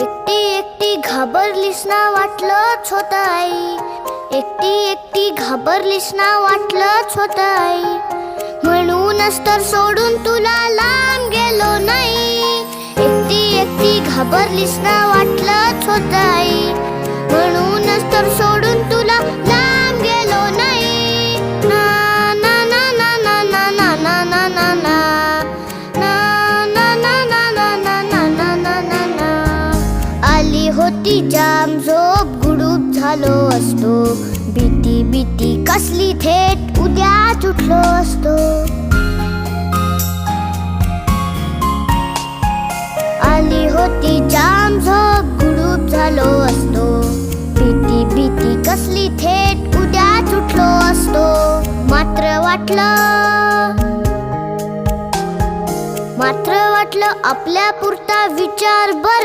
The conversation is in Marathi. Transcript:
एकटी एकटी घाबरलीस ना वाटलंच होतं आई, एकटी एकटी घाबरलीस ना वाटलंच होतं आई, म्हणूनच तर सोडून तुला लांब गेलो नाही. एकटी एकटी घाबरलीस ना वाटलंच होतं आई, म्हणूनच तर सोडून तुला लांब गेलो नाही. ना ना ना ना ना ना ना ना ना ना ना आली होती जाम झोप, गुडूप झालो असतो, भीती भीती कसली थेट उद्याच उठलो असतो. आली होती जाम झोप, गुडूप झालो असतो, भीती भीती कसली थेट उद्याच उठलो असतो. मात्र वाटलं आपल्या पुरता विचार बरा